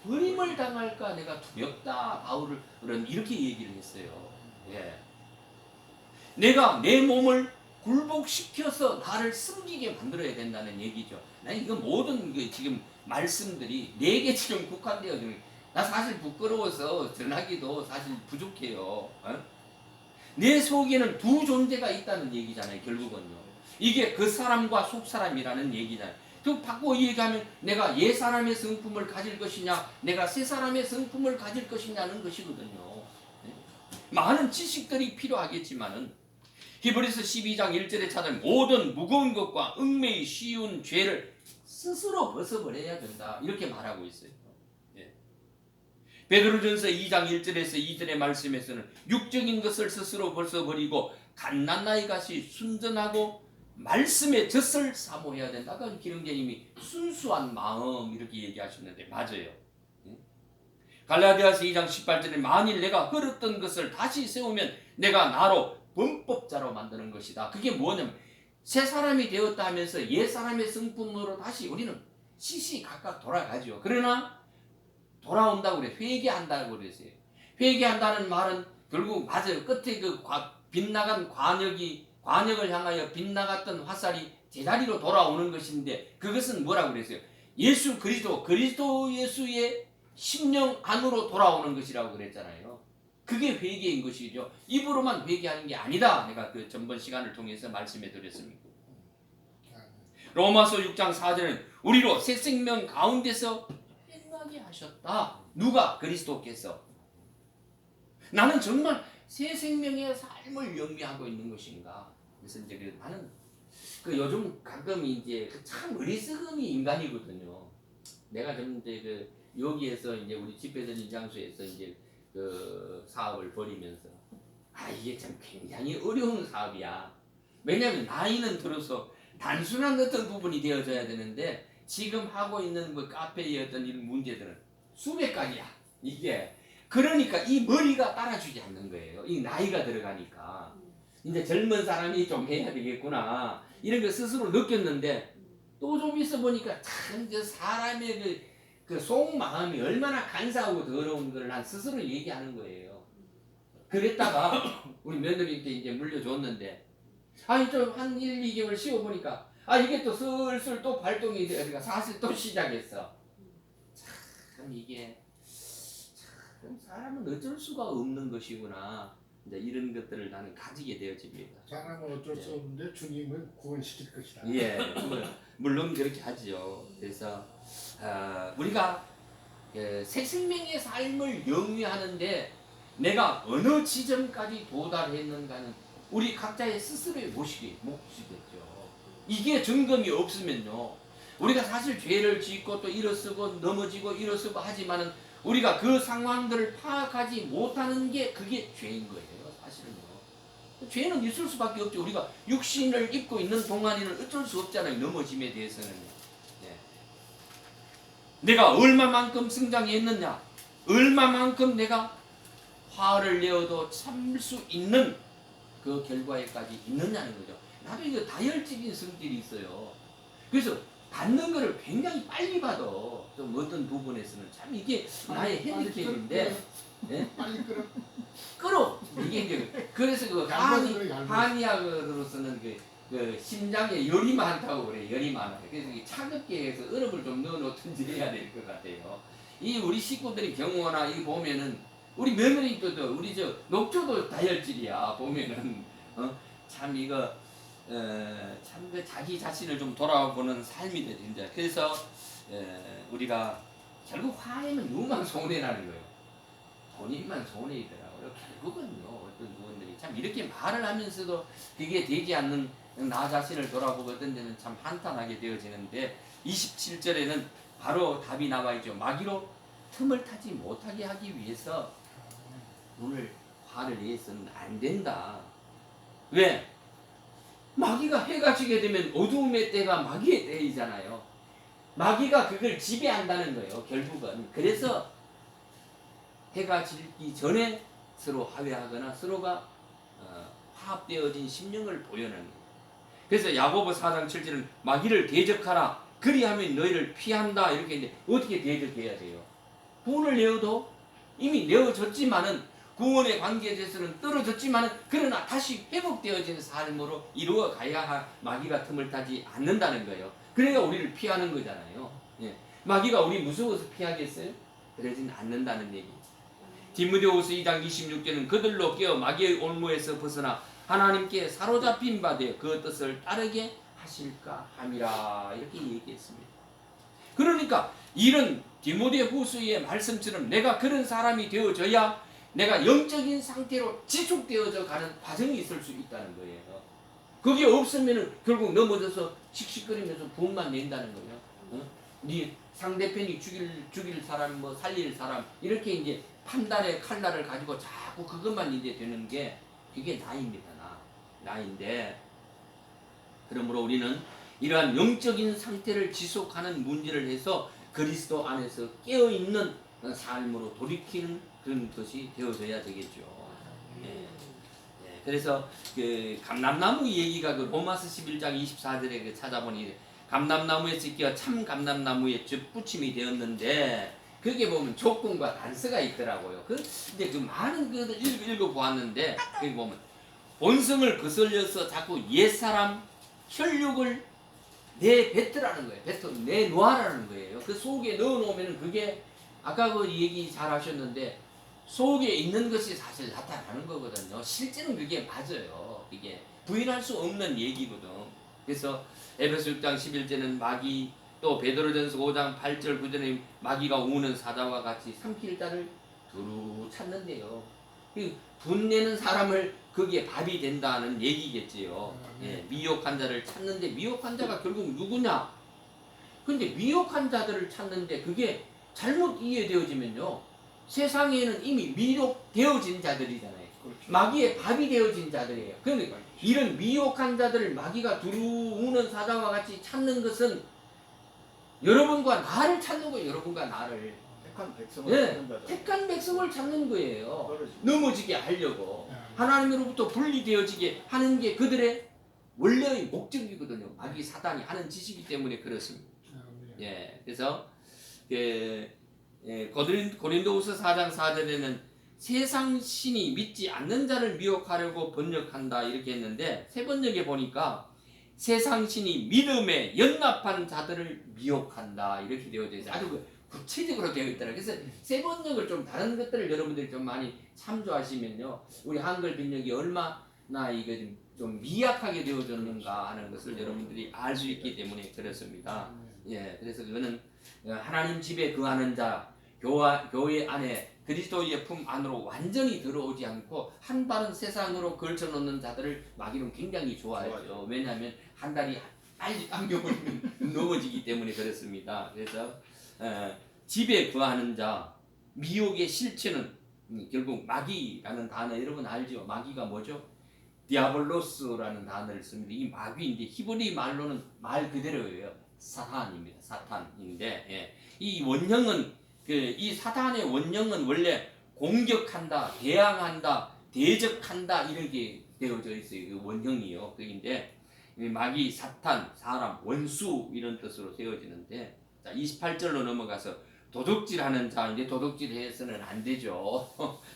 버림을 당할까 내가 두렵다. 바울은 이렇게 얘기를 했어요. 예. 내가 내 몸을 굴복시켜서 나를 숨기게 만들어야 된다는 얘기죠. 나 이거 모든 지금 말씀들이 내게 지금 국한되어 있는. 나 사실 부끄러워서 전하기도 사실 부족해요. 어? 내 속에는 두 존재가 있다는 얘기잖아요. 결국은요. 이게 그 사람과 속 사람이라는 얘기잖아요. 그 바꿔 얘기하면 내가 옛 사람의 성품을 가질 것이냐, 내가 새 사람의 성품을 가질 것이냐는 것이거든요. 많은 지식들이 필요하겠지만은 히브리서 12장 1절에 찾은 모든 무거운 것과 얽매이 쉬운 죄를 스스로 벗어버려야 된다. 이렇게 말하고 있어요. 베드로전서 2장 1절에서 2절의 말씀에서는 육적인 것을 스스로 벗어버리고 갓난아이 같이 순전하고 말씀의 젖을 사모해야 된다. 아까 기령제님이 순수한 마음 이렇게 얘기하셨는데 맞아요. 갈라디아서 2장 18절에 만일 내가 헐었던 것을 다시 세우면 내가 나로 범법자로 만드는 것이다. 그게 뭐냐면 새 사람이 되었다 하면서 옛 사람의 성품으로 다시 우리는 시시각각 돌아가죠. 그러나 돌아온다고 그래. 회개한다고 그랬어요. 회개한다는 말은 결국 맞아요. 끝에 그 빗나간 관역을 향하여 빗나갔던 화살이 제자리로 돌아오는 것인데 그것은 뭐라고 그랬어요? 예수 그리스도 예수의 심령 안으로 돌아오는 것이라고 그랬잖아요. 그게 회개인 것이죠. 입으로만 회개하는 게 아니다. 내가 그 전번 시간을 통해서 말씀해 드렸습니다. 로마서 6장 4절은 우리로 새 생명 가운데서 행하게 하셨다. 누가? 그리스도께서. 나는 정말 새 생명의 삶을 영위하고 있는 것인가? 그래서 이제 나는 요즘 가끔 이제 참 어리석음이 인간이거든요. 내가 좀 이제 여기에서 이제 우리 집회드린 장소에서 이제 그 사업을 벌이면서 이게 참 굉장히 어려운 사업이야. 왜냐하면 나이는 들어서 단순한 어떤 부분이 되어져야 되는데 지금 하고 있는 뭐 카페의 어떤 이런 문제들은 수백 가지야. 이게 그러니까 이 머리가 따라주지 않는 거예요. 이 나이가 들어가니까 이제 젊은 사람이 좀 해야 되겠구나 이런 거 스스로 느꼈는데 또 좀 있어 보니까 참 그 사람의 그 속마음이 얼마나 간사하고 더러운 걸 난 스스로 얘기하는 거예요. 그랬다가 우리 며느리한테 이제 물려줬는데 좀 한 1, 2개월 쉬어보니까 이게 또 슬슬 또 발동이 되니까 사실 또 시작했어. 참 이게 참 사람은 어쩔 수가 없는 것이구나. 이제 이런 것들을 나는 가지게 되어집니다. 사람은 어쩔 수 없는데 주님은 구원시킬 것이다. 예, 물론 그렇게 하죠. 그래서 우리가 새 생명의 삶을 영위하는데 내가 어느 지점까지 도달했는가는 우리 각자의 스스로의 몫이겠죠. 이게 점검이 없으면요, 우리가 사실 죄를 짓고 또 일어서고 넘어지고 일어서고 하지만은 우리가 그 상황들을 파악하지 못하는 게 그게 죄인 거예요. 사실은요. 죄는 있을 수밖에 없죠. 우리가 육신을 입고 있는 동안에는 어쩔 수 없잖아요. 넘어짐에 대해서는. 내가 얼마만큼 성장했느냐, 얼마만큼 내가 화를 내어도 참을 수 있는 그 결과에까지 있느냐는 거죠. 나도 이거 다혈질인 성질이 있어요. 그래서 받는 거를 굉장히 빨리 받아. 좀 어떤 부분에서는 참 이게 나의 핸디캡인데. 예? 빨리 끌어. 이게 이제 그래서 그 한의학으로서는 그 심장에 열이 많다고 그래. 열이 많아. 그래서 차갑게 해서 얼음을 좀 넣어놓든지 해야 될 것 같아요. 이 우리 식구들이 경우나 이 보면은 우리 며느리도 우리 저 녹초도 다혈질이야. 보면은 참 이거 참 그 자기 자신을 좀 돌아보는 삶이 돼 진짜. 그래서 우리가 결국 화해는 누구만 손해라는 거예요. 본인만 손해이더라고요. 결국은요, 어떤 부분들이 참 이렇게 말을 하면서도 그게 되지 않는 나 자신을 돌아보고 어떤 데는 참 한탄하게 되어지는데 27절에는 바로 답이 나와 있죠. 마귀로 틈을 타지 못하게 하기 위해서 오늘 화를 내서는 안 된다. 왜? 마귀가 해가 지게 되면 어두움의 때가 마귀의 때이잖아요. 마귀가 그걸 지배한다는 거예요. 결국은. 그래서 해가 지기 전에 서로 화해하거나 서로가 화합되어진 심령을 보여는 거예요. 그래서 야고보 4장 7절은 마귀를 대적하라. 그리하면 너희를 피한다. 이렇게 이제 어떻게 대적해야 돼요? 돈을 내어도 이미 내어졌지만은 구원의 관계에서는 떨어졌지만은 그러나 다시 회복되어진 삶으로 이루어 가야 마귀가 틈을 타지 않는다는 거예요. 그래야 우리를 피하는 거잖아요. 예. 마귀가 우리 무서워서 피하겠어요? 그러진 않는다는 얘기. 디모데후서 2장 26절은 그들로 깨어 마귀의 올무에서 벗어나 하나님께 사로잡힌 바 되어 그 뜻을 따르게 하실까 함이라 이렇게 얘기했습니다. 그러니까 이런 디모데후서의 말씀처럼 내가 그런 사람이 되어져야 내가 영적인 상태로 지속되어져 가는 과정이 있을 수 있다는 거예요. 그게 없으면 결국 넘어져서 씩씩거리면서 분만 낸다는 거예요. 네 상대편이 죽일 사람, 뭐 살릴 사람 이렇게 이제 판단의 칼날을 가지고 자꾸 그것만 이제 되는 게 그게 나입니다. 나인데 그러므로 우리는 이러한 영적인 상태를 지속하는 문제를 해서 그리스도 안에서 깨어있는 삶으로 돌이키는 그런 것이 되어져야 되겠죠. 예. 예. 그래서 그 감람나무 얘기가 그 로마서 11장 24절에 그 찾아보니 감람나무에서 끼어 참 감람나무에 접붙임이 되었는데 그게 보면 조건과 단서가 있더라고요. 근데 그 많은 것을 읽어보았는데 거기 보면 본성을 거슬려서 자꾸 옛사람 혈육을 내뱉으라는 거예요. 내놓으라는 거예요. 그 속에 넣어놓으면 그게 아까 그 얘기 잘 하셨는데 속에 있는 것이 사실 나타나는 거거든요. 실제는 그게 맞아요. 이게 부인할 수 없는 얘기거든. 그래서 에베소 6장 11절은 마귀 또 베드로전서 5장 8절 9절에 마귀가 우는 사자와 같이 삼킬 자를 두루 찾는데요. 분내는 사람을 그게 밥이 된다는 얘기겠지요. 예, 미혹한 자를 찾는데 미혹한 자가 결국 누구냐? 근데 미혹한 자들을 찾는데 그게 잘못 이해되어지면요. 세상에는 이미 미혹되어진 자들이잖아요. 그렇죠. 마귀의 밥이 되어진 자들이에요. 그러니까 이런 미혹한 자들을 마귀가 두루우는 사자와 같이 찾는 것은 여러분과 나를 찾는 거예요. 여러분과 나를. 택한 백성을 네, 찾는다잖아요. 택한 백성을 찾는 거예요. 떨어지고. 넘어지게 하려고. 네. 하나님으로부터 분리되어지게 하는 게 그들의 원래의 목적이거든요. 마귀 사단이 하는 짓이기 때문에 그렇습니다. 예, 그래서 고린도후서 4장 4절에는 세상 신이 믿지 않는 자를 미혹하려고 번역한다 이렇게 했는데 세 번역에 보니까 세상 신이 믿음에 연합한 자들을 미혹한다 이렇게 되어져 있어요. 아주 구체적으로 되어 있더라고요. 그래서 세 번역을 좀 다른 것들을 여러분들이 좀 많이 참조하시면요, 우리 한글 번역이 얼마나 이게 좀 미약하게 되어졌는가 하는 것을 여러분들이 알 수 있기 때문에 그렇습니다. 예, 그래서 그거는 하나님 집에 거하는 자, 교회 안에 그리스도의 품 안으로 완전히 들어오지 않고 한 발은 세상으로 걸쳐놓는 자들을 마귀는 굉장히 좋아하죠. 왜냐하면 한 달이 빨리 당겨버리면 넘어지기 때문에 그렇습니다. 그래서 집에 거하는 자, 미혹의 실체는 결국 마귀라는 단어 여러분 알죠? 마귀가 뭐죠? 디아볼로스라는 단어를 씁니다. 이 마귀인데 히브리 말로는 말 그대로예요. 사탄입니다. 사탄인데 이 원형은 이 사탄의 원형은 원래 공격한다, 대항한다, 대적한다 이렇게 되어져 있어요. 그 원형이요. 그인데 마귀, 사탄, 사람, 원수 이런 뜻으로 세워지는데 자 28절로 넘어가서 도둑질하는 자 이제 도둑질해서는 안 되죠.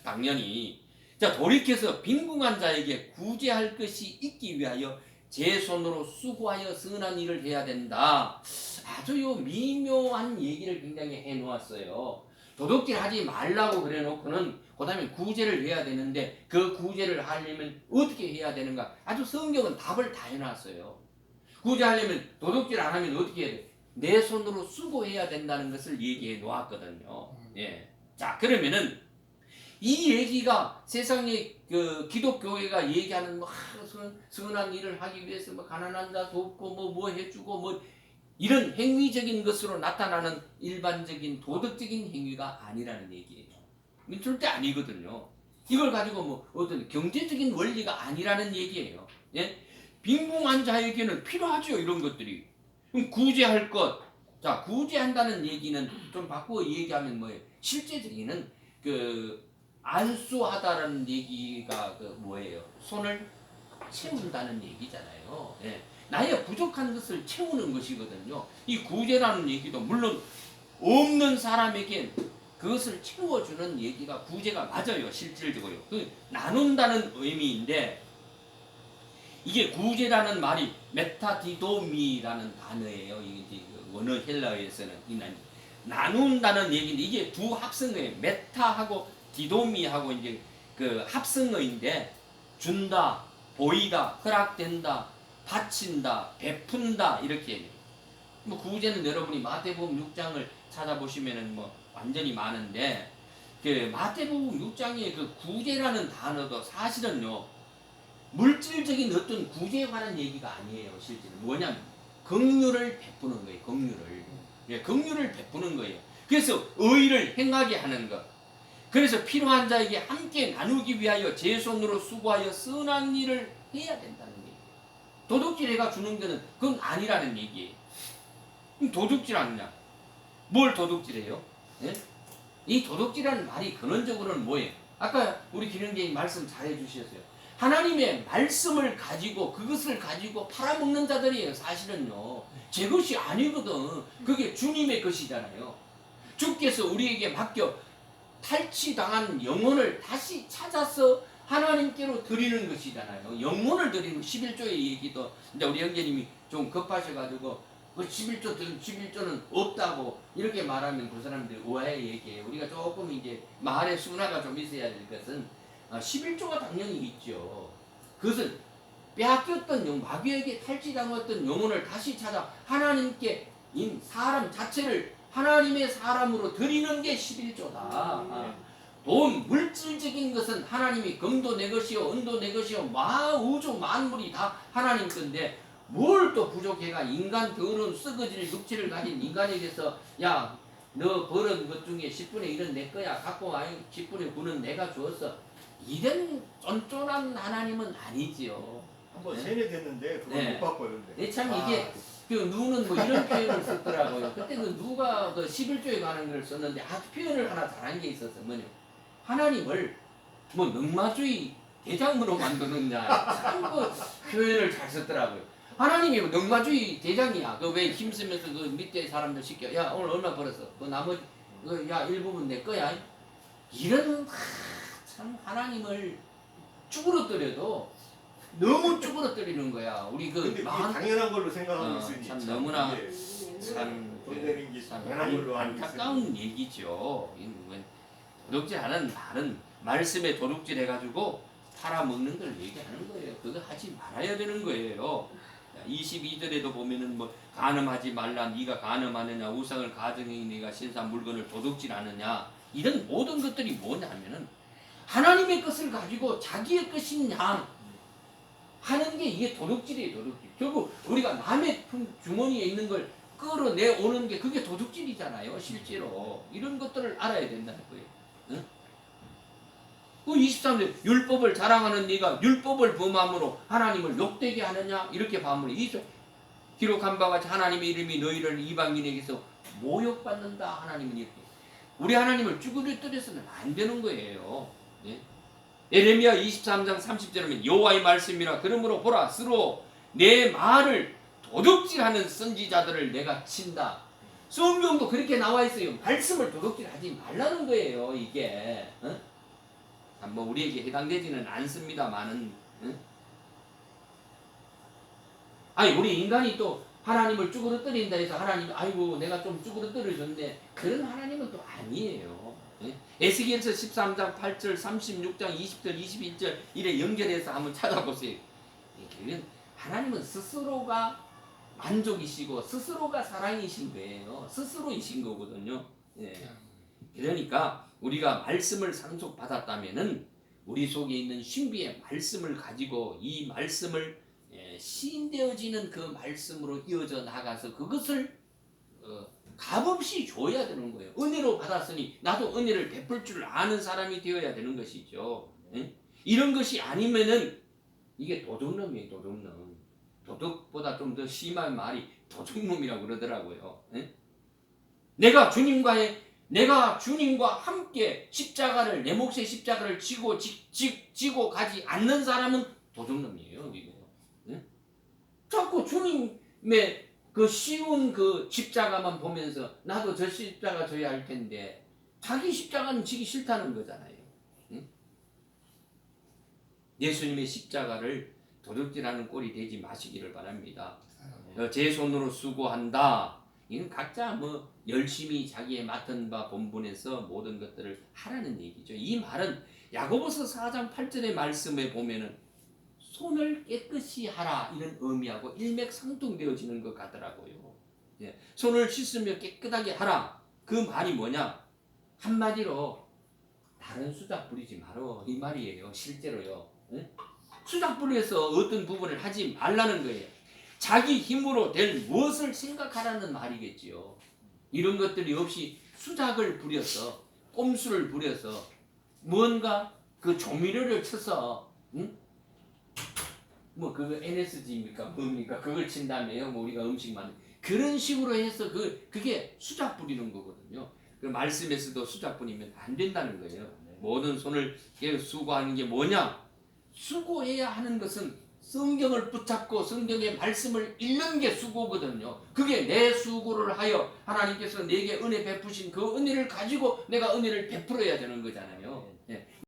당연히 자 돌이켜서 빈궁한 자에게 구제할 것이 있기 위하여 제 손으로 수고하여 선한 일을 해야 된다. 아주 요 미묘한 얘기를 굉장히 해놓았어요. 도둑질하지 말라고 그래놓고는 그 다음에 구제를 해야 되는데 그 구제를 하려면 어떻게 해야 되는가? 아주 성경은 답을 다 해놨어요. 구제하려면 도둑질 안 하면 어떻게 해야 돼? 내 손으로 수고해야 된다는 것을 얘기해 놓았거든요. 예. 자 그러면은 이 얘기가 세상의 그 기독교회가 얘기하는 뭐 선한 일을 하기 위해서 뭐 가난한 자 돕고 뭐 해주고 뭐 이런 행위적인 것으로 나타나는 일반적인 도덕적인 행위가 아니라는 얘기예요. 이건 절대 아니거든요. 이걸 가지고 뭐 어떤 경제적인 원리가 아니라는 얘기예요. 예? 빈궁한 자에게는 필요하죠, 이런 것들이. 그럼 구제할 것. 자, 구제한다는 얘기는 좀 바꾸어 얘기하면 뭐예요? 실제적인 그 안수하다라는 얘기가 그 뭐예요? 손을 채운다는 얘기잖아요. 예. 나의 부족한 것을 채우는 것이거든요. 이 구제라는 얘기도 물론 없는 사람에겐 그것을 채워주는 얘기가 구제가 맞아요. 실질적으로. 그 나눈다는 의미인데 이게 구제라는 말이 메타디도미라는 단어예요. 이게 이제 원어 헬라어에서는 나눈다는 얘기인데 이게 두 합성어예요. 메타하고 디도미하고 이제 그 합성어인데 준다, 보이다, 허락된다, 바친다, 베푼다 이렇게. 뭐 구제는 여러분이 마태복음 6장을 찾아보시면은 뭐 완전히 많은데 그 마태복음 6장의 그 구제라는 단어도 사실은요 물질적인 어떤 구제에 관한 얘기가 아니에요. 실제는 뭐냐면 긍휼을 베푸는 거예요. 긍휼을. 예, 긍휼을 베푸는 거예요. 그래서 의를 행하게 하는 것. 그래서 필요한 자에게 함께 나누기 위하여 제 손으로 수고하여 선한 일을 해야 된다는 얘기예요. 도둑질해가 주는 거는 그건 아니라는 얘기예요. 그럼 도둑질 아니냐? 뭘 도둑질해요? 예? 이 도둑질이라는 말이 근원적으로는 뭐예요? 아까 우리 기능자님 말씀 잘해 주셨어요. 하나님의 말씀을 가지고 그것을 가지고 팔아먹는 자들이에요. 사실은요. 제 것이 아니거든. 그게 주님의 것이잖아요. 주께서 우리에게 맡겨 탈취당한 영혼을 다시 찾아서 하나님께로 드리는 것이잖아요. 영혼을 드리는 11조의 얘기도 이제 우리 형제님이 좀 급하셔가지고 그 11조는 없다고 이렇게 말하면 그 사람들이 오해 얘기해요. 우리가 조금 이제 말의 순화가 좀 있어야 될 것은 11조가 당연히 있죠. 그것은 빼앗겼던 마귀에게 탈취당했던 영혼을 다시 찾아 하나님께 사람 자체를 하나님의 사람으로 드리는 게 11조다. 돈, 물질적인 것은 하나님이 금도 내 것이요 은도 내 것이요 우주 만물이 다 하나님 건데 뭘 또 부족해가 인간 더러운 썩어질 육체를 가진 인간에게서 야 너 버는 것 중에 10분의 1은 내 거야 갖고 와 10분의 9는 내가 주었어. 이런 쫀쫀한 하나님은 아니지요. 한번 세뇌됐는데 그걸 네. 못 바꿔요. 근데. 참 이게 그 누는 뭐 이런 표현을 썼더라고요. 그때 그 누가 그 11조에 관한 걸 썼는데 표현을 하나 잘한 게 있었어. 뭐냐? 하나님을 뭐 넉마주의 대장으로 만드느냐. 참 그 표현을 잘 썼더라고요. 하나님이 뭐 넉마주의 대장이야. 그 왜 힘쓰면서 그 밑에 사람들 시켜. 야 오늘 얼마 벌었어? 그 나머지 야 일부분 내 거야. 이런 참 하나님을 쭈그러뜨려도 너무 쭈그러뜨리는 거야. 우리 그 근데 그게 당연한 걸로 생각하고 있으니 참 너무나 이게 참 돈 내는 게 참 당연한 걸로 알고 안타까운 얘기죠. 도둑질하는 말은 말씀에 도둑질 해가지고 팔아먹는 걸 얘기하는 거예요. 그거 하지 말아야 되는 거예요. 22절에도 보면은 뭐 간음하지 말라 네가 간음하느냐 우상을 가정해 네가 신상 물건을 도둑질하느냐 이런 모든 것들이 뭐냐면은 하나님의 것을 가지고 자기의 것인 양 하는 게 이게 도둑질이에요. 도둑질. 결국 우리가 남의 주머니에 있는 걸 끌어내오는 게 그게 도둑질이잖아요. 실제로 이런 것들을 알아야 된다는 거예요. 응? 그 23절 율법을 자랑하는 네가 율법을 범함으로 하나님을 욕되게 하느냐 이렇게 반문해 있죠. 기록한 바와 같이 하나님의 이름이 너희를 이방인에게서 모욕받는다. 하나님은 이렇게 우리 하나님을 쭈그려뜨려서는 안 되는 거예요. 예? 예레미야 23장 30절에 여호와의 말씀이라 그러므로 보라 스스로 내 말을 도둑질하는 선지자들을 내가 친다. 성경도 그렇게 나와 있어요. 말씀을 도둑질하지 말라는 거예요. 이게 뭐 우리에게 해당되지는 않습니다만은 아니 우리 인간이 또 하나님을 쭈그러뜨린다 해서 하나님 아이고 내가 좀 쭈그러뜨려줬네 그런 하나님은 또 아니에요. 에스겔서 13장 8절 36장 20절 21절 이래 연결해서 한번 찾아보세요. 하나님은 스스로가 만족이시고 스스로가 사랑이신 거예요. 스스로이신 거거든요. 예. 그러니까 우리가 말씀을 상속받았다면은 우리 속에 있는 신비의 말씀을 가지고 이 말씀을 시인되어지는 그 말씀으로 이어져 나가서 그것을 값없이 줘야 되는 거예요. 은혜로 받았으니 나도 은혜를 베풀 줄 아는 사람이 되어야 되는 것이죠. 예? 이런 것이 아니면은 이게 도둑놈이에요. 도둑놈. 도둑보다 좀 더 심한 말이 도둑놈이라고 그러더라고요. 예? 내가 주님과 함께 십자가를 내 몫의 십자가를 지고 가지 않는 사람은 도둑놈이에요. 이거. 예? 자꾸 주님의 그 쉬운 그 십자가만 보면서 나도 저 십자가 져야 할 텐데 자기 십자가는 지기 싫다는 거잖아요. 응? 예수님의 십자가를 도둑질하는 꼴이 되지 마시기를 바랍니다. 제 손으로 수고한다. 이건 각자 뭐 열심히 자기의 맡은 바 본분에서 모든 것들을 하라는 얘기죠. 이 말은 야고보서 4장 8절의 말씀에 보면은 손을 깨끗이 하라 이런 의미하고 일맥상통되어지는 것 같더라고요. 예. 손을 씻으며 깨끗하게 하라. 그 말이 뭐냐? 한마디로 다른 수작 부리지 말어 이 말이에요. 실제로요. 예? 수작 부려서 어떤 부분을 하지 말라는 거예요. 자기 힘으로 될 무엇을 생각하라는 말이겠지요. 이런 것들이 없이 수작을 부려서 꼼수를 부려서 뭔가 그 조미료를 쳐서 뭐 그거 NSG입니까 뭡니까 그걸 친다며요. 뭐 우리가 음식만 그런 식으로 해서 그게 수작 부리는 거거든요. 그 말씀에서도 수작 부리면 안 된다는 거예요. 모든 손을 수고하는 게 뭐냐? 수고해야 하는 것은 성경을 붙잡고 성경의 말씀을 읽는 게 수고거든요. 그게 내 수고를 하여 하나님께서 내게 은혜 베푸신 그 은혜를 가지고 내가 은혜를 베풀어야 되는 거잖아요. 예.